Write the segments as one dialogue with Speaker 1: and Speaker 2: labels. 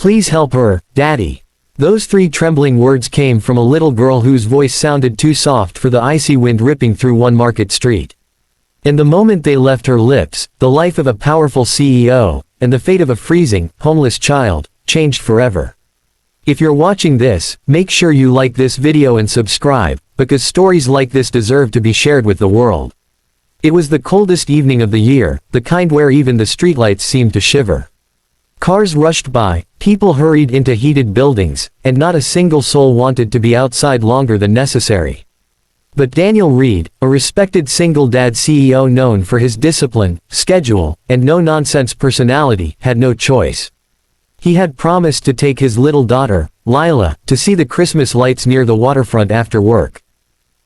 Speaker 1: Please help her, Daddy." Those three trembling words came from a little girl whose voice sounded too soft for the icy wind ripping through one market street. In the moment they left her lips, the life of a powerful CEO, and the fate of a freezing, homeless child, changed forever. If you're watching this, make sure you like this video and subscribe, because stories like this deserve to be shared with the world. It was the coldest evening of the year, the kind where even the streetlights seemed to shiver. Cars rushed by, people hurried into heated buildings, and not a single soul wanted to be outside longer than necessary. But Daniel Reed, a respected single-dad CEO known for his discipline, schedule, and no-nonsense personality, had no choice. He had promised to take his little daughter, Lila, to see the Christmas lights near the waterfront after work.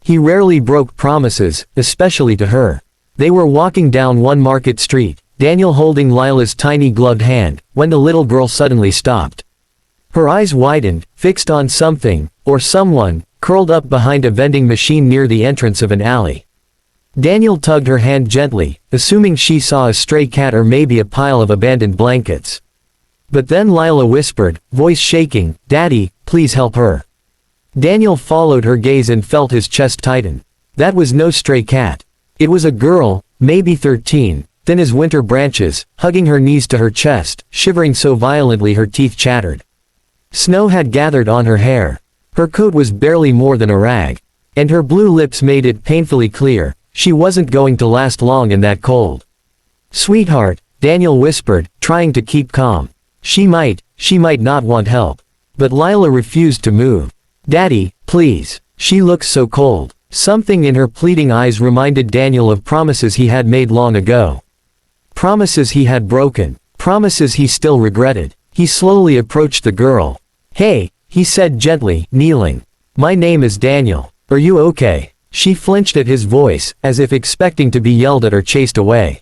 Speaker 1: He rarely broke promises, especially to her. They were walking down one market street, Daniel holding Lila's tiny gloved hand, when the little girl suddenly stopped. Her eyes widened, fixed on something, or someone, curled up behind a vending machine near the entrance of an alley. Daniel tugged her hand gently, assuming she saw a stray cat or maybe a pile of abandoned blankets. But then Lila whispered, voice shaking, "Daddy, please help her." Daniel followed her gaze and felt his chest tighten. That was no stray cat. It was a girl, maybe 13, thin as winter branches, hugging her knees to her chest, shivering so violently her teeth chattered. Snow had gathered on her hair. Her coat was barely more than a rag. And her blue lips made it painfully clear, she wasn't going to last long in that cold. "Sweetheart," Daniel whispered, trying to keep calm. She might not want help. But Lila refused to move. "Daddy, please." She looked so cold. Something in her pleading eyes reminded Daniel of promises he had made long ago. Promises he had broken. Promises he still regretted. He slowly approached the girl. "Hey," he said gently, kneeling. "My name is Daniel. Are you okay?" She flinched at his voice, as if expecting to be yelled at or chased away.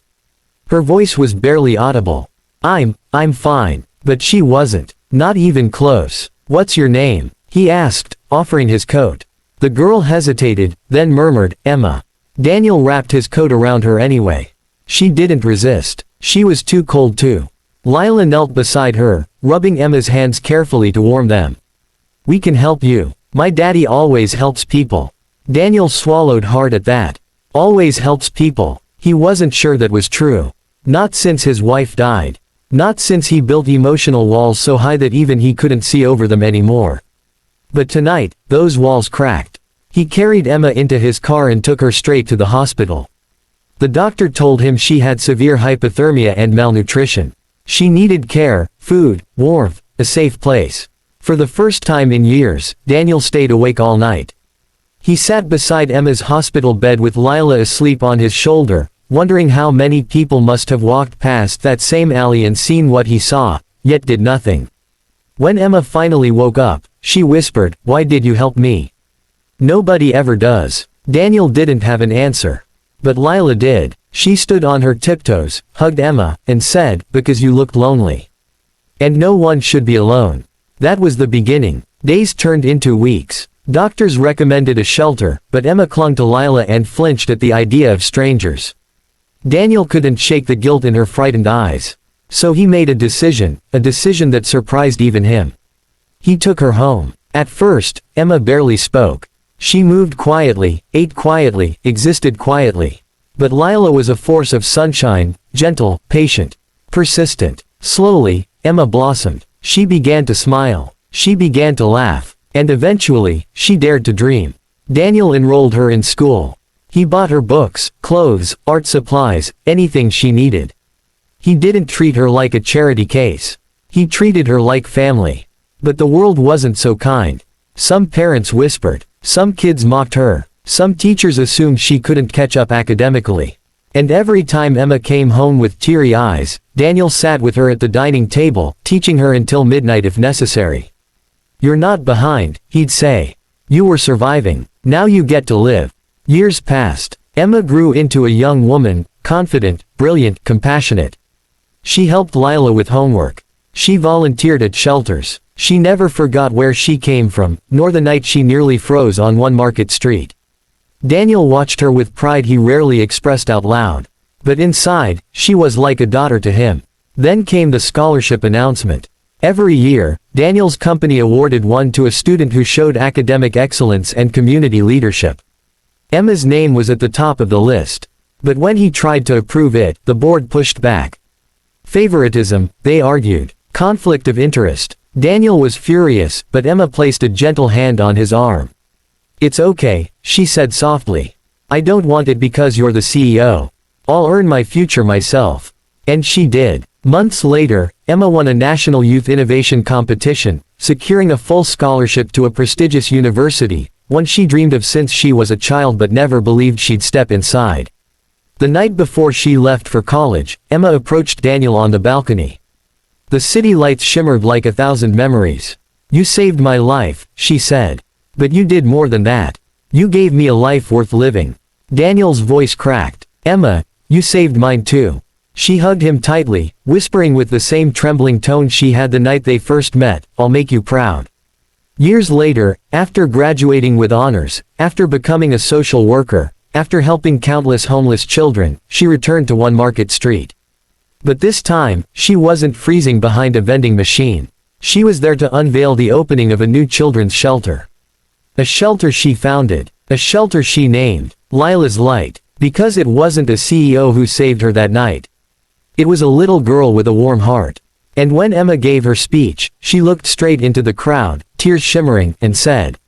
Speaker 1: Her voice was barely audible. I'm fine." But she wasn't. Not even close. "What's your name?" he asked, offering his coat. The girl hesitated, then murmured, "Emma." Daniel wrapped his coat around her anyway. She didn't resist. She was too cold too. Lila knelt beside her, rubbing Emma's hands carefully to warm them. "We can help you. My daddy always helps people." Daniel swallowed hard at that. Always helps people. He wasn't sure that was true. Not since his wife died. Not since he built emotional walls so high that even he couldn't see over them anymore. But tonight, those walls cracked. He carried Emma into his car and took her straight to the hospital. The doctor told him she had severe hypothermia and malnutrition. She needed care, food, warmth, a safe place. For the first time in years, Daniel stayed awake all night. He sat beside Emma's hospital bed with Lila asleep on his shoulder, wondering how many people must have walked past that same alley and seen what he saw, yet did nothing. When Emma finally woke up, she whispered, "Why did you help me?" "Nobody ever does." Daniel didn't have an answer. But Lila did. She stood on her tiptoes, hugged Emma, and said, "Because you looked lonely. And no one should be alone." That was the beginning. Days turned into weeks. Doctors recommended a shelter, but Emma clung to Lila and flinched at the idea of strangers. Daniel couldn't shake the guilt in her frightened eyes. So he made a decision that surprised even him. He took her home. At first, Emma barely spoke. She moved quietly, ate quietly, existed quietly. But Lila was a force of sunshine, gentle, patient, persistent. Slowly, Emma blossomed. She began to smile. She began to laugh. And eventually, she dared to dream. Daniel enrolled her in school. He bought her books, clothes, art supplies, anything she needed. He didn't treat her like a charity case. He treated her like family. But the world wasn't so kind. Some parents whispered. Some kids mocked her. Some teachers assumed she couldn't catch up academically. And every time Emma came home with teary eyes, Daniel sat with her at the dining table, teaching her until midnight if necessary. "You're not behind," he'd say. "You were surviving. Now you get to live." Years passed. Emma grew into a young woman, confident, brilliant, compassionate. She helped Lila with homework. She volunteered at shelters. She never forgot where she came from, nor the night she nearly froze on one market street. Daniel watched her with pride he rarely expressed out loud. But inside, she was like a daughter to him. Then came the scholarship announcement. Every year, Daniel's company awarded one to a student who showed academic excellence and community leadership. Emma's name was at the top of the list. But when he tried to approve it, the board pushed back. Favoritism, they argued. Conflict of interest. Daniel was furious, but Emma placed a gentle hand on his arm. "It's okay," she said softly. "I don't want it because you're the CEO. I'll earn my future myself." And she did. Months later, Emma won a national youth innovation competition, securing a full scholarship to a prestigious university, one she dreamed of since she was a child but never believed she'd step inside. The night before she left for college, Emma approached Daniel on the balcony. The city lights shimmered like 1,000 memories. "You saved my life," she said. "But you did more than that. You gave me a life worth living." Daniel's voice cracked. "Emma, you saved mine too." She hugged him tightly, whispering with the same trembling tone she had the night they first met, "I'll make you proud." Years later, after graduating with honors, after becoming a social worker, after helping countless homeless children, she returned to One Market Street. But this time, she wasn't freezing behind a vending machine. She was there to unveil the opening of a new children's shelter. A shelter she founded. A shelter she named Lila's Light. Because it wasn't a CEO who saved her that night. It was a little girl with a warm heart. And when Emma gave her speech, she looked straight into the crowd, tears shimmering, and said,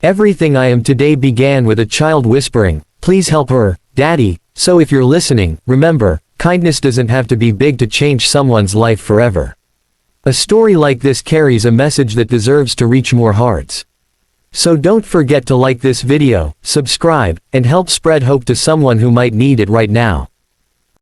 Speaker 1: "Everything I am today began with a child whispering, 'Please help her, Daddy.' So if you're listening, remember, kindness doesn't have to be big to change someone's life forever." A story like this carries a message that deserves to reach more hearts. So don't forget to like this video, subscribe, and help spread hope to someone who might need it right now.